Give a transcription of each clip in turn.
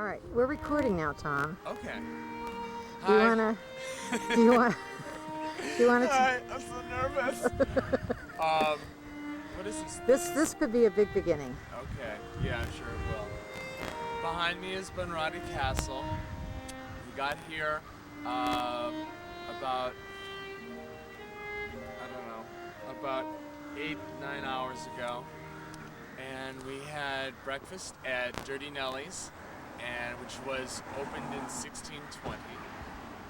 All right, we're recording now, Tom. Okay. Do you Hi. wanna? Do you want? Do you wanna? Hi, I'm so nervous. What is this? This could be a big beginning. Okay. Yeah, I'm sure it will. Behind me is Bunratty Castle. We got here about about 8-9 hours ago, and we had breakfast at Dirty Nellie's, and which was opened in 1620.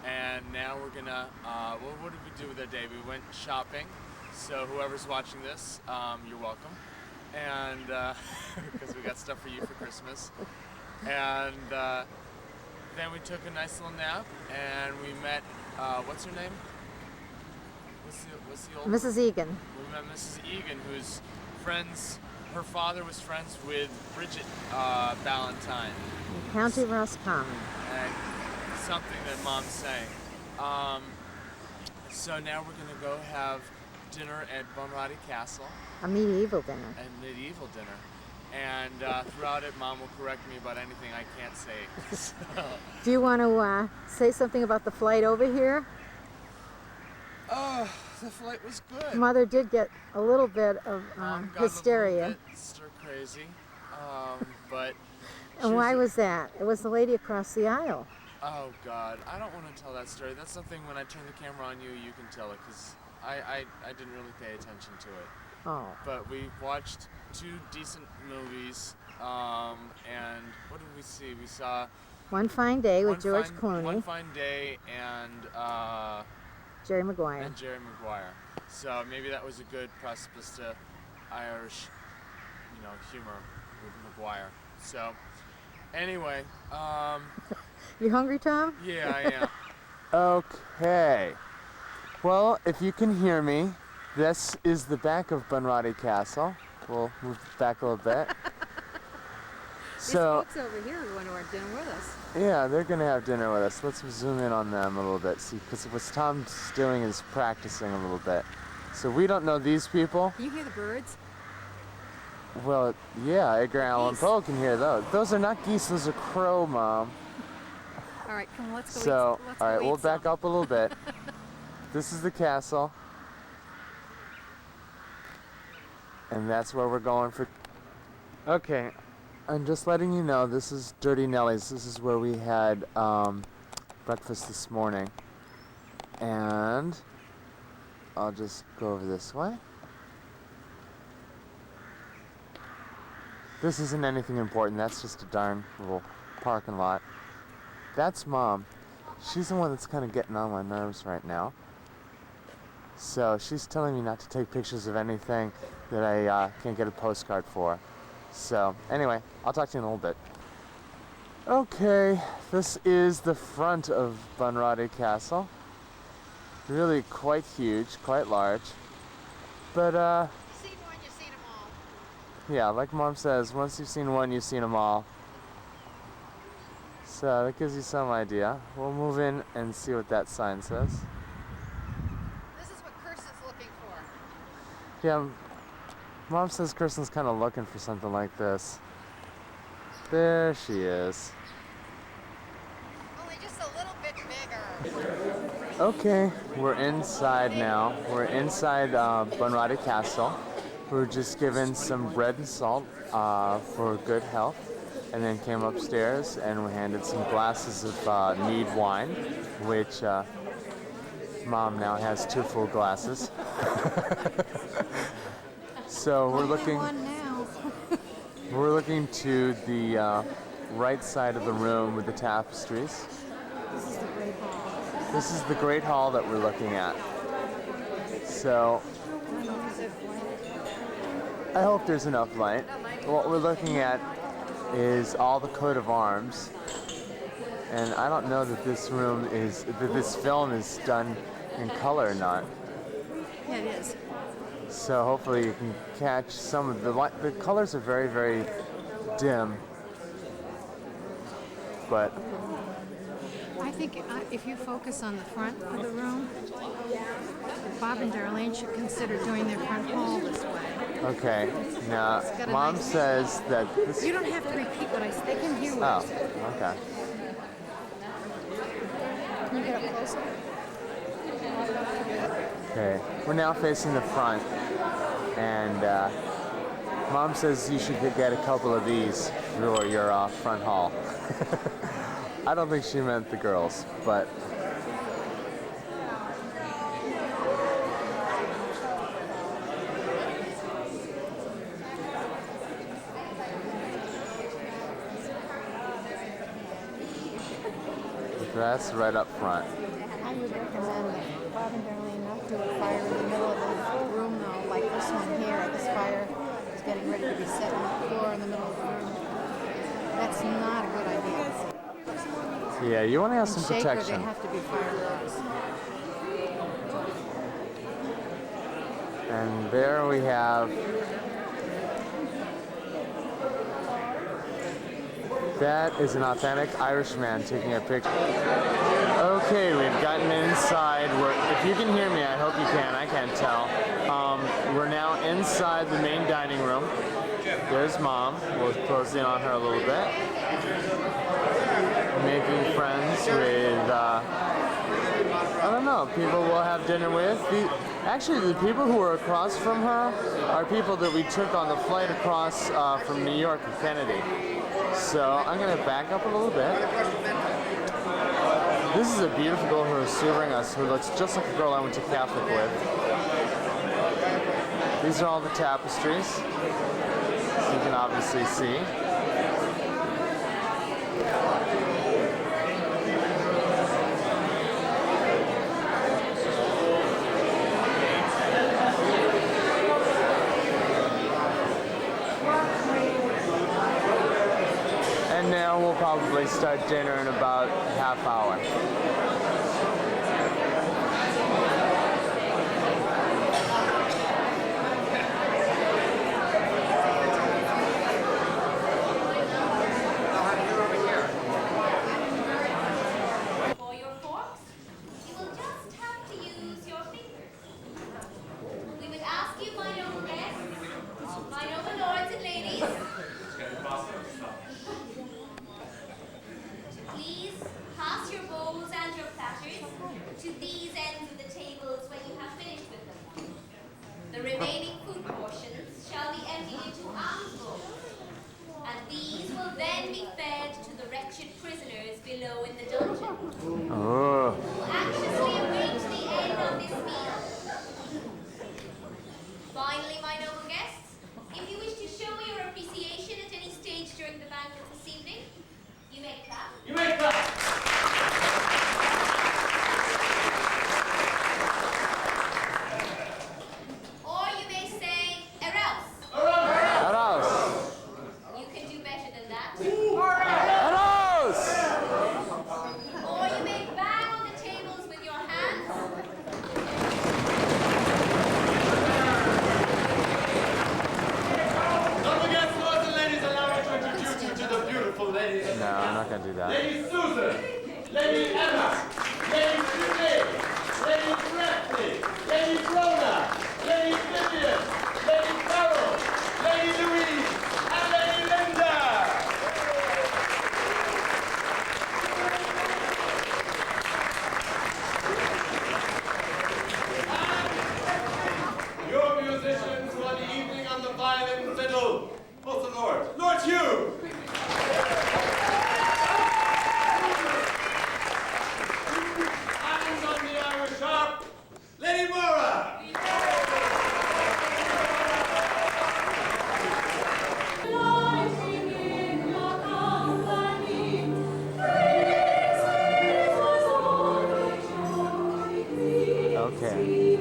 And now we're gonna, what did we do with our day? We went shopping, so whoever's watching this, you're welcome. And, because we got stuff for you for Christmas. And then we took a nice little nap, and we met, what's her name? What's the old Mrs. Egan. We met Mrs. Egan, who's her father was friends with Bridget Ballantyne. County Roscommon. And something that Mom's saying. So now we're gonna go have dinner at Bunratty Castle. A medieval dinner. A medieval dinner. And throughout it, Mom will correct me about anything I can't say. So. Do you want to say something about the flight over here? Oh, the flight was good. Mother did get a little bit of hysteria. A little bit stir crazy, but. And why was that? It was the lady across the aisle. Oh God, I don't want to tell that story. That's something when I turn the camera on you, you can tell it, because I didn't really pay attention to it. Oh. But we watched 2 decent movies, and what did we see? We saw One Fine Day with George Clooney. One Fine Day and Jerry Maguire. And Jerry Maguire. So maybe that was a good precipice to Irish, humor with Maguire. So anyway, You hungry, Tom? yeah, I am. Okay. Well, if you can hear me, this is the back of Bunratty Castle. We'll move back a little bit. These folks over here are going to have dinner with us. Yeah, they're going to have dinner with us. Let's zoom in on them a little bit, see, because what Tom's doing is practicing a little bit. So we don't know these people. Can you hear the birds? Well, yeah, Edgar Allan Poe can hear those. Those are not geese, those are crow, Mom. All right, come on, let's go. So, all right, we'll back up a little bit. This is the castle. And that's where we're going for. Okay, I'm just letting you know, this is Dirty Nellie's. This is where we had breakfast this morning. And I'll just go over this way. This isn't anything important. That's just a darn little parking lot. That's Mom. She's the one that's kind of getting on my nerves right now. So she's telling me not to take pictures of anything that I can't get a postcard for. So anyway, I'll talk to you in a little bit. Okay, this is the front of Bunratty Castle. Really quite huge, quite large. But You've seen one, you've seen them all. yeah, like Mom says, once you've seen one, you've seen them all. So that gives you some idea. We'll move in and see what that sign says. This is what Kirsten's looking for. Yeah, Mom says Kirsten's kind of looking for something like this. There she is. Only just a little bit bigger. Okay, we're inside now. We're inside Bunratty Castle. We were just given some bread and salt for good health, and then came upstairs and we handed some glasses of mead wine, which Mom now has 2 full glasses. So we're looking to the right side of the room with the tapestries. This is the Great Hall. This is the Great Hall that we're looking at. So I hope there's enough light. What we're looking at is all the coat of arms. And I don't know that this film is done in color or not. Yeah, it is. So hopefully you can catch some of the light. The colors are very, very dim. But I think if you focus on the front of the room, Bob and Darlene should consider doing their front hall this way. Okay. Now, Mom says that this. You don't have to repeat what I said. They can hear what I Oh, said. okay. Can you get up closer? Okay. We're now facing the front, and Mom says you should get a couple of these for your front hall. I don't think she meant the girls, but. That's right up front. I would recommend that Bob and Darlene not do a fire in the middle of the room though, like this one here. This fire is getting ready to be set on the floor in the middle of the room. That's not a good idea. Yeah, you want to have some Shaker, protection. they have to be fireworks. And there we have. That is an authentic Irishman taking a picture. Okay, we've gotten inside. If you can hear me, I hope you can. I can't tell. We're now inside the main dining room. There's Mom. We'll close in on her a little bit. Making friends with, I don't know, people we'll have dinner with. Actually, the people who are across from her are people that we took on the flight across from New York to Kennedy. So I'm going to back up a little bit. This is a beautiful girl who is serving us, who looks just like a girl I went to Catholic with. These are all the tapestries, so you can obviously see. And now we'll probably start dinner in about a half hour. For your forks, you will just have to use your fingers. We would ask you, my noble guests, my noble lords and ladies, please pass your bowls and your platters to these ends of the tables when you have finished with them. The remaining food portions shall be emptied into alms bowls, and these will then be fed to the wretched prisoners below in the dungeon, Oh. who anxiously await the end of this meal. Finally, my noble guests, if you wish to show your appreciation at any stage during the banquet this evening, you may clap. You may clap. Or you may say, "Eros." Eros! You can do better than that. Eros! Or you may bang on the tables with your hands. Noble guests, lords and ladies, allow me to introduce you to the beautiful ladies. No, I'm not going to do that. Lady Susan, Lady Emma, Lady Sydney, Lady Presley, Lady Rona, Lady Vivian, Lady Carol, Lady Louise, and Lady Linda. And your musicians for the evening on the violin fiddle. What's the Lord? Lord Hugh! And on the Irish harp, Lady Mora! Okay.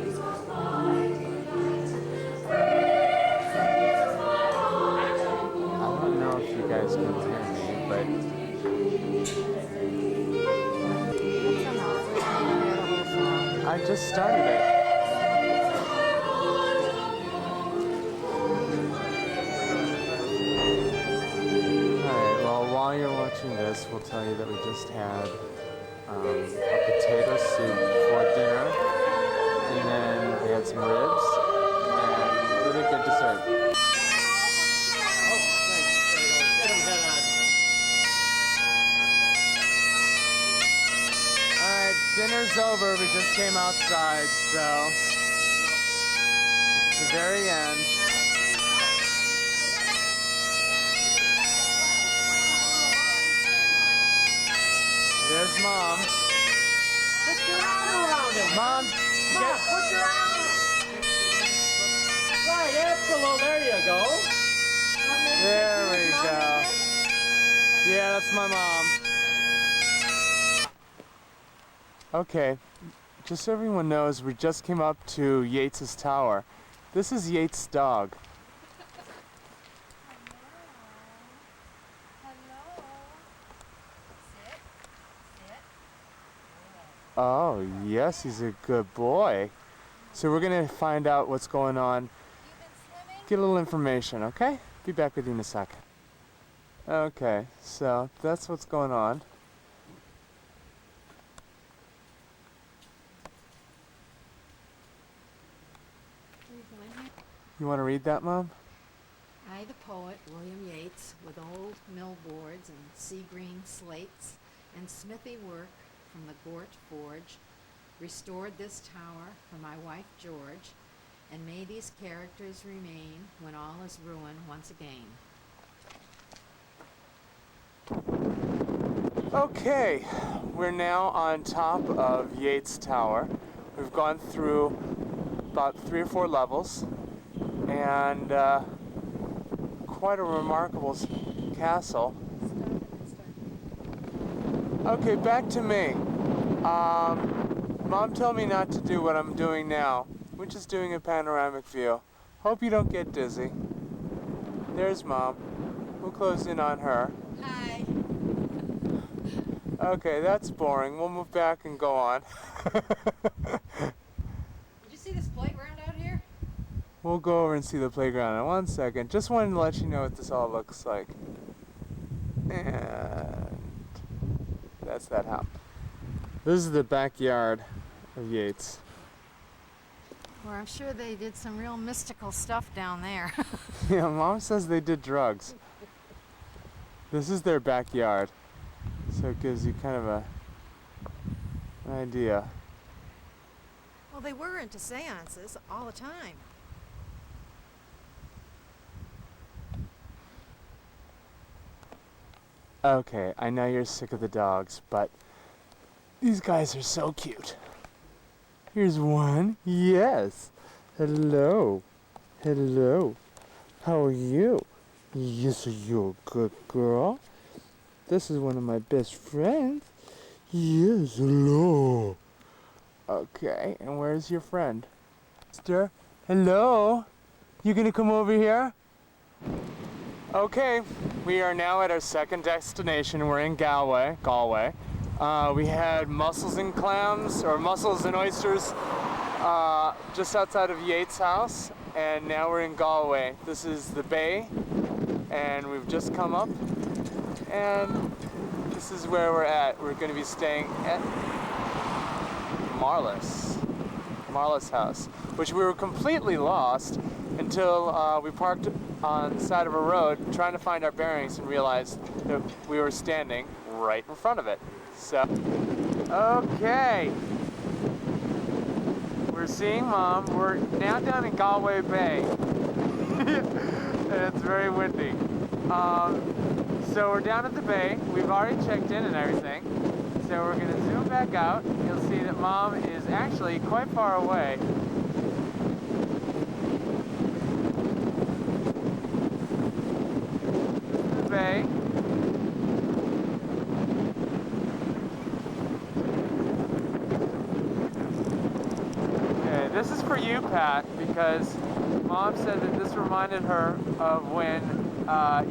I don't know if you guys can hear me, but I just started it. Alright, well, while you're watching this, we'll tell you that we just had a potato soup for dinner, and then we had some ribs, and a little get dessert. Alright, dinner's over. We just came outside, so it's the very end. There's Mom. Put your arm around him. Mom, Put your arm around. Right, absolutely. There you go. there we go. Yeah, that's my mom. Okay, just so everyone knows, we just came up to Yates's tower. This is Yates' dog. Oh, yes, he's a good boy. So we're gonna find out what's going on. Get a little information, okay? Be back with you in a second. Okay, so that's what's going on. You want to read that, Mom? I, the poet, William Yates, with old mill boards and sea green slates and smithy work from the Gort Forge, restored this tower for my wife George, and may these characters remain when all is ruined once again. Okay, we're now on top of Yates Tower. We've gone through about 3 or 4 levels, and quite a remarkable castle. Okay, back to me. Mom told me not to do what I'm doing now, which is doing a panoramic view. Hope you don't get dizzy. There's Mom. We'll close in on her. Hi. Okay, that's boring. We'll move back and go on. Did you see this playground out here? We'll go over and see the playground in 1 second. Just wanted to let you know what this all looks like. And that's that house. This is the backyard of Yates. Well, I'm sure they did some real mystical stuff down there. Yeah, Mom says they did drugs. This is their backyard, so it gives you kind of an idea. Well, they were into seances all the time. Okay, I know you're sick of the dogs, but these guys are so cute. Here's one. Yes. Hello. Hello. How are you? Yes, you're a good girl. This is one of my best friends. Yes, hello. Okay, and where's your friend? Sister? Hello? You gonna come over here? Okay, we are now at our second destination. We're in Galway. We had mussels and clams, or mussels and oysters, just outside of Yates' house, and now we're in Galway. This is the bay, and we've just come up, and this is where we're at. We're going to be staying at Marla's house, which we were completely lost until we parked on the side of a road trying to find our bearings and realized that we were standing right in front of it. So, okay. We're seeing Mom. We're now down in Galway Bay. And it's very windy. So we're down at the bay. We've already checked in and everything. So we're going to zoom back out. You'll see that Mom is actually quite far away. The bay. Okay, this is for you, Pat, because Mom said that this reminded her of when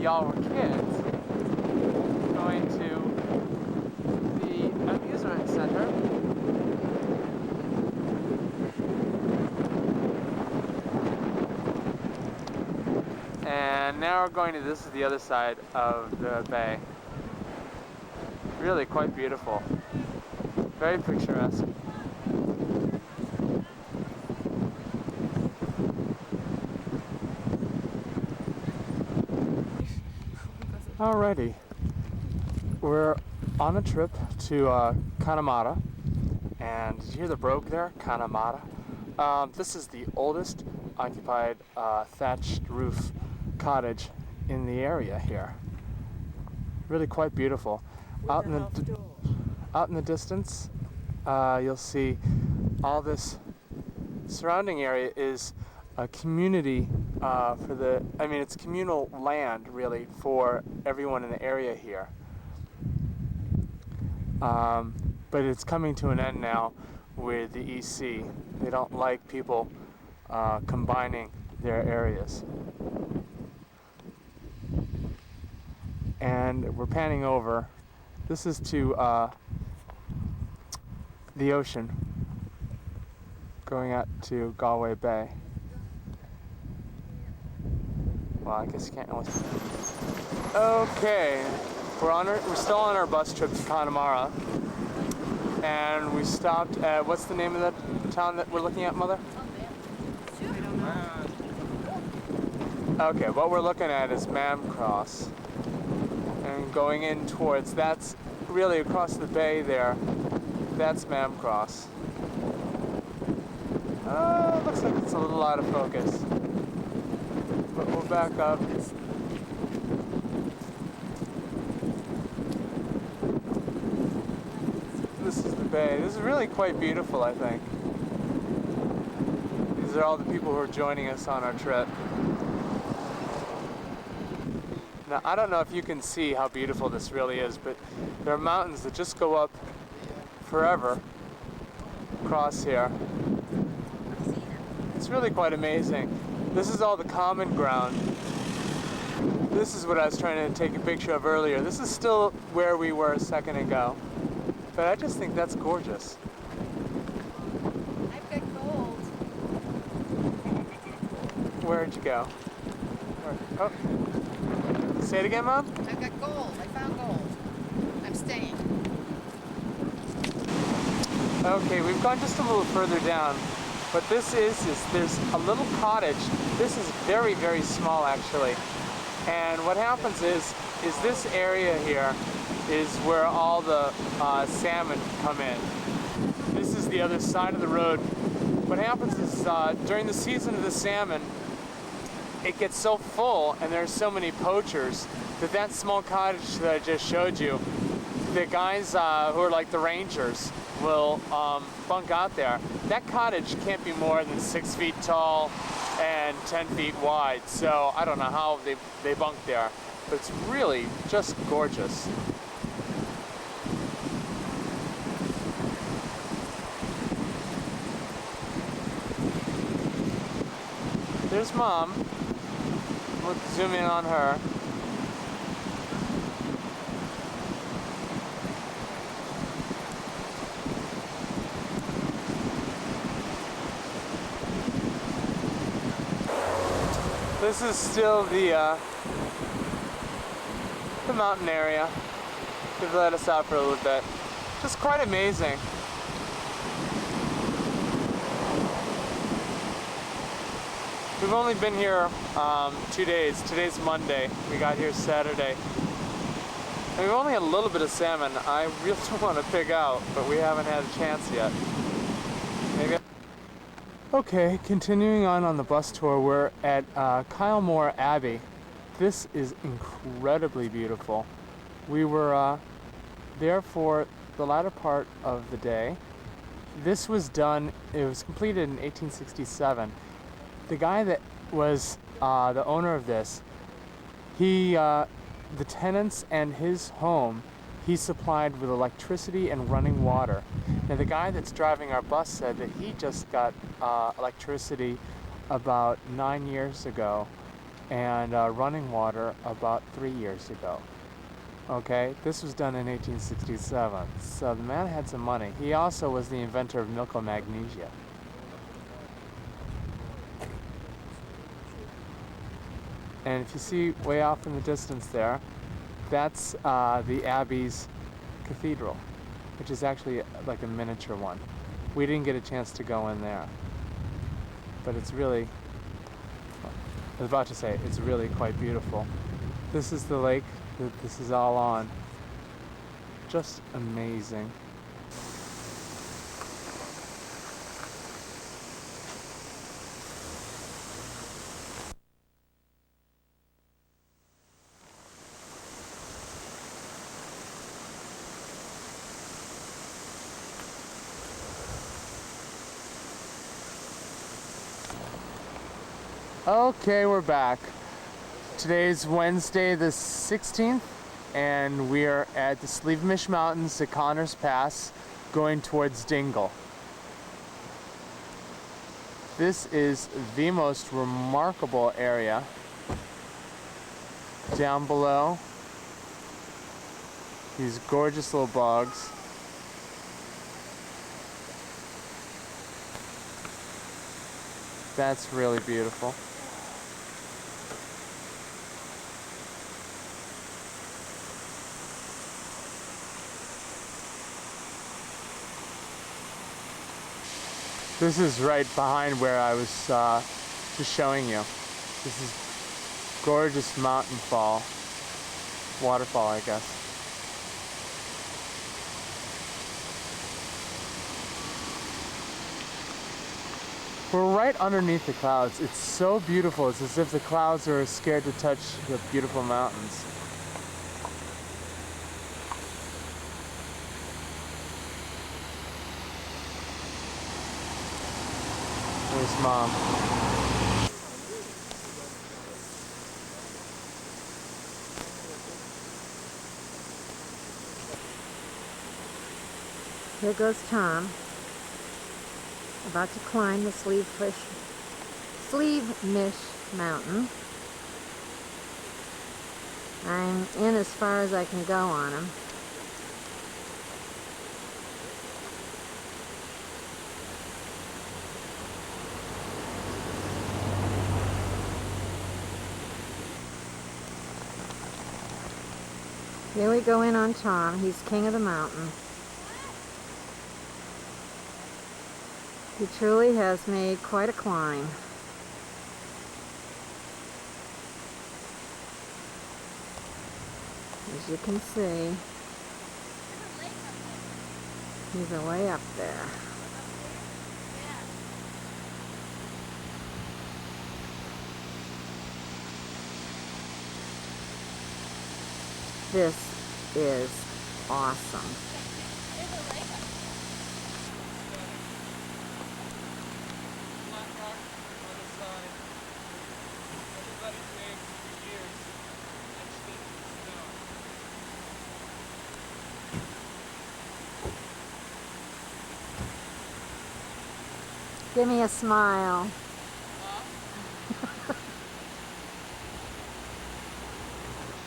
y'all were kids. Going to the amusement center. And now we're going to, this is the other side of the bay. Really quite beautiful. Very picturesque. Alrighty, we're on a trip to Connemara, and did you hear the brogue there? Connemara. This is the oldest occupied thatched roof cottage in the area here. Really quite beautiful. Out in the distance, you'll see all this surrounding area is a community it's communal land really for everyone in the area here. But it's coming to an end now with the EC. They don't like people combining their areas. And we're panning over. This is to the ocean, going out to Galway Bay. Well, I guess you can't really. Okay, we're still on our bus trip to Connemara, and we stopped at, what's the name of that town that we're looking at, Mother? Okay, what we're looking at is Mamcross, and going in towards, that's really across the bay there. That's Mamcross. Looks like it's a little out of focus. But we'll back up. This is the bay. This is really quite beautiful, I think. These are all the people who are joining us on our trip. Now, I don't know if you can see how beautiful this really is, but there are mountains that just go up forever across here. It's really quite amazing. This is all the common ground. This is what I was trying to take a picture of earlier. This is still where we were a second ago. But I just think that's gorgeous. I've got gold. Where'd you go? Oh. Say it again, Mom? I've got gold. I found gold. I'm staying. Okay, we've gone just a little further down. What this is there's a little cottage. This is very, very small actually. And what happens is this area here is where all the salmon come in. This is the other side of the road. What happens is during the season of the salmon, it gets so full and there's so many poachers that small cottage that I just showed you, the guys who are like the rangers will bunk out there. That cottage can't be more than 6 feet tall and 10 feet wide, so I don't know how they bunk there, but it's really just gorgeous. There's Mom. We'll zoom in on her. This is still the mountain area. They've let us out for a little bit. Just quite amazing. We've only been here 2 days. Today's Monday. We got here Saturday. And we've only had a little bit of salmon. I really want to pick out, but we haven't had a chance yet. Maybe. Okay, continuing on the bus tour, we're at Kylemore Abbey. This is incredibly beautiful. We were there for the latter part of the day. This was done, it was completed in 1867. The guy that was the owner of this, the tenants and his home, he supplied with electricity and running water. Now the guy that's driving our bus said that he just got electricity about 9 years ago and running water about 3 years ago. Okay, this was done in 1867, so the man had some money. He also was the inventor of milk and magnesia. And if you see way off in the distance there, that's the Abbey's cathedral, which is actually like a miniature one. We didn't get a chance to go in there, but it's really, I was about to say, it's really quite beautiful. This is the lake that this is all on. Just amazing. Okay, we're back. Today's Wednesday the 16th, and we are at the Sleevemish Mountains at Connors Pass, going towards Dingle. This is the most remarkable area. Down below, these gorgeous little bogs. That's really beautiful. This is right behind where I was just showing you. This is gorgeous mountain fall. Waterfall, I guess. We're right underneath the clouds. It's so beautiful. It's as if the clouds are scared to touch the beautiful mountains. There's Mom. Here goes Tom, about to climb the Sleevemish Mountain. I'm in as far as I can go on him. Here we go in on Tom. He's king of the mountain. He truly has made quite a climb. As you can see, he's way up there. This is awesome. Give me a smile.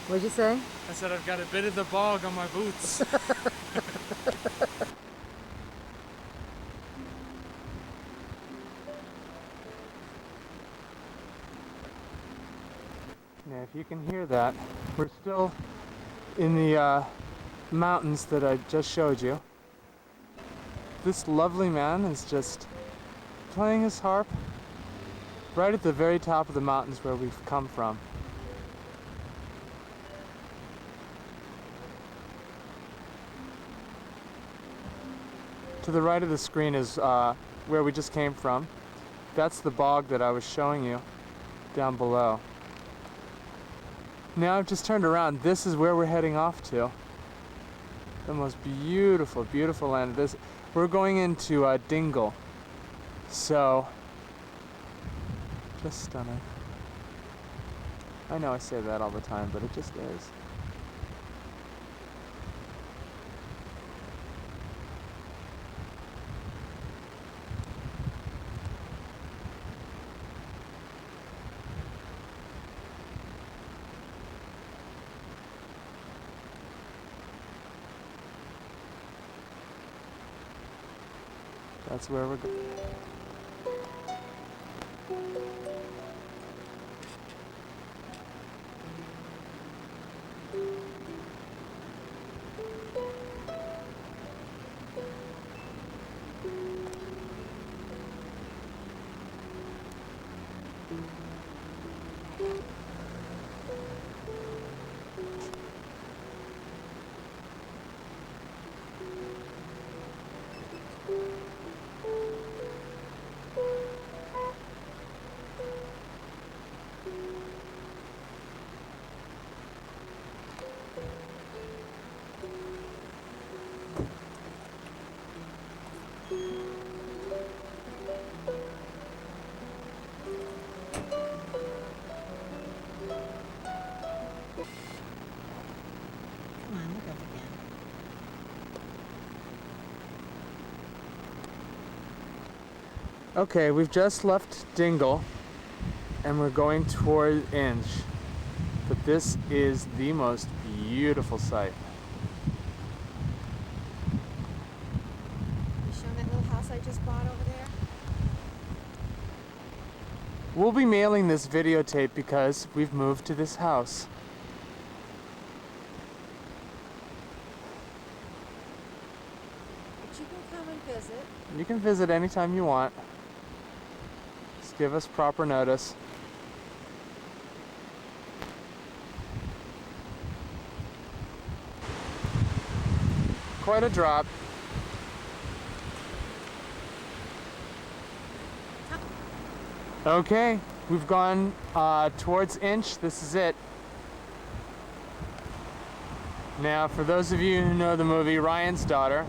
What'd you say? I said I've got a bit of the bog on my boots. Now, if you can hear that, we're still in the mountains that I just showed you. This lovely man is just playing his harp right at the very top of the mountains where we've come from. To the right of the screen is where we just came from. That's the bog that I was showing you down below. Now I've just turned around. This is where we're heading off to. The most beautiful, beautiful land. We're going into Dingle. So, just stunning. I know I say that all the time, but it just is. That's where we're going. Okay, we've just left Dingle and we're going toward Inch. But this is the most beautiful sight. You showing that little house I just bought over there? We'll be mailing this videotape because we've moved to this house. But you can come and visit. You can visit anytime you want. Just give us proper notice. Quite a drop. Okay, we've gone towards Inch. This is it. Now, for those of you who know the movie Ryan's Daughter,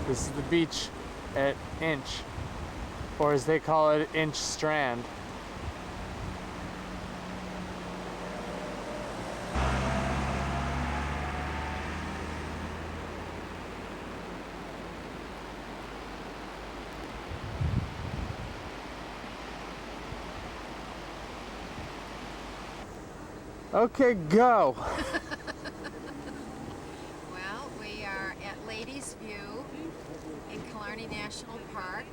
this is the beach at Inch, or as they call it, Inch Strand. Okay, go. Well, we are at Ladies View in Killarney National Park.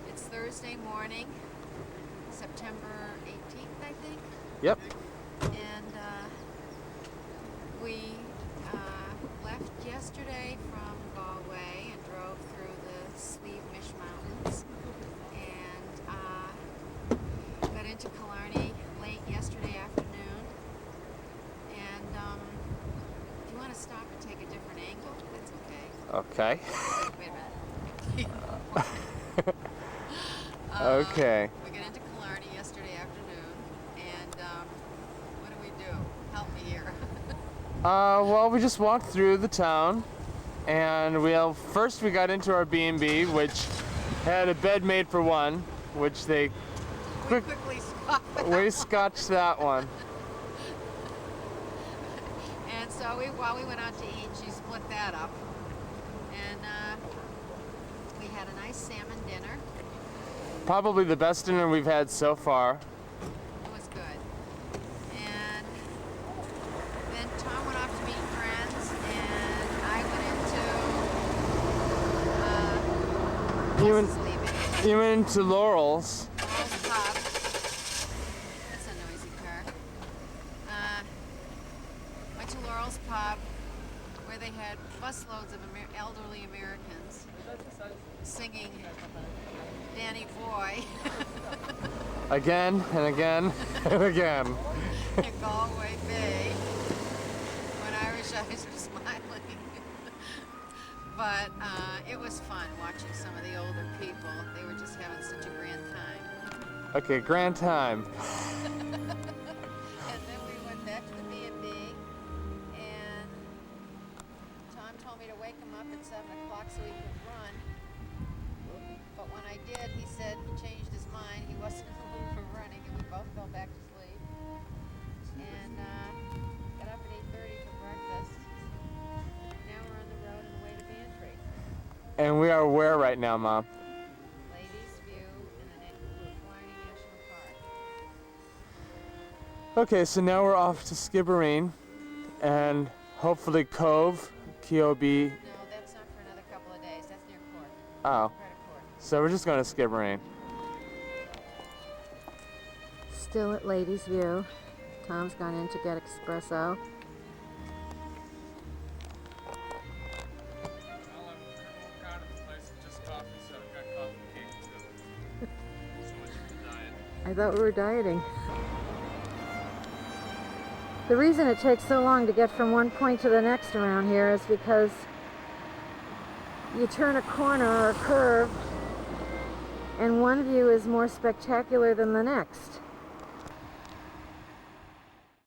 It's Thursday morning, September 18th, I think. Yep. And we left yesterday from Galway and drove through the Slieve-Mish Mountains and got into Killarney late yesterday afternoon. And if you want to stop and take a different angle, that's okay. Okay. Wait a minute. Okay. We got into Killarney yesterday afternoon, and what do we do? Help me here. Well, we just walked through the town, and first we got into our B&B, which had a bed made for one, which they We quickly stopped. we scotched that one. And so while we went out to eat, she split that up. And we had a nice salmon dinner. Probably the best dinner we've had so far. It was good. And then Tom went off to meet friends, and I went into sleeping. You went to Laurel's. Laurel's Pub. That's a noisy car. Went to Laurel's Pub, where they had busloads of elderly Americans singing Danny Boy Again and again and again. in Galway Bay when Irish Eyes were smiling. But it was fun watching some of the older people. They were just having such a grand time. Okay, grand time. And then we went back to the B&B, and Tom told me to wake him up at 7 o'clock so he could run. But when I did, he said he changed his mind. He wasn't in the mood for running, and we both fell back to sleep. And got up at 8:30 for breakfast. Now we're on the road on the way to Bantry. And we are where right now, Mom? Ladies View in the Killarney National Park. Okay, so now we're off to Skibbereen and hopefully Cove, Keobi. No, that's not for another couple of days. That's near Cork. Oh, Credit Cork. so we're just going to Skibbereen. Still at Ladies View. Tom's gone in to get espresso. I thought we were dieting. The reason it takes so long to get from one point to the next around here is because you turn a corner or a curve and one view is more spectacular than the next.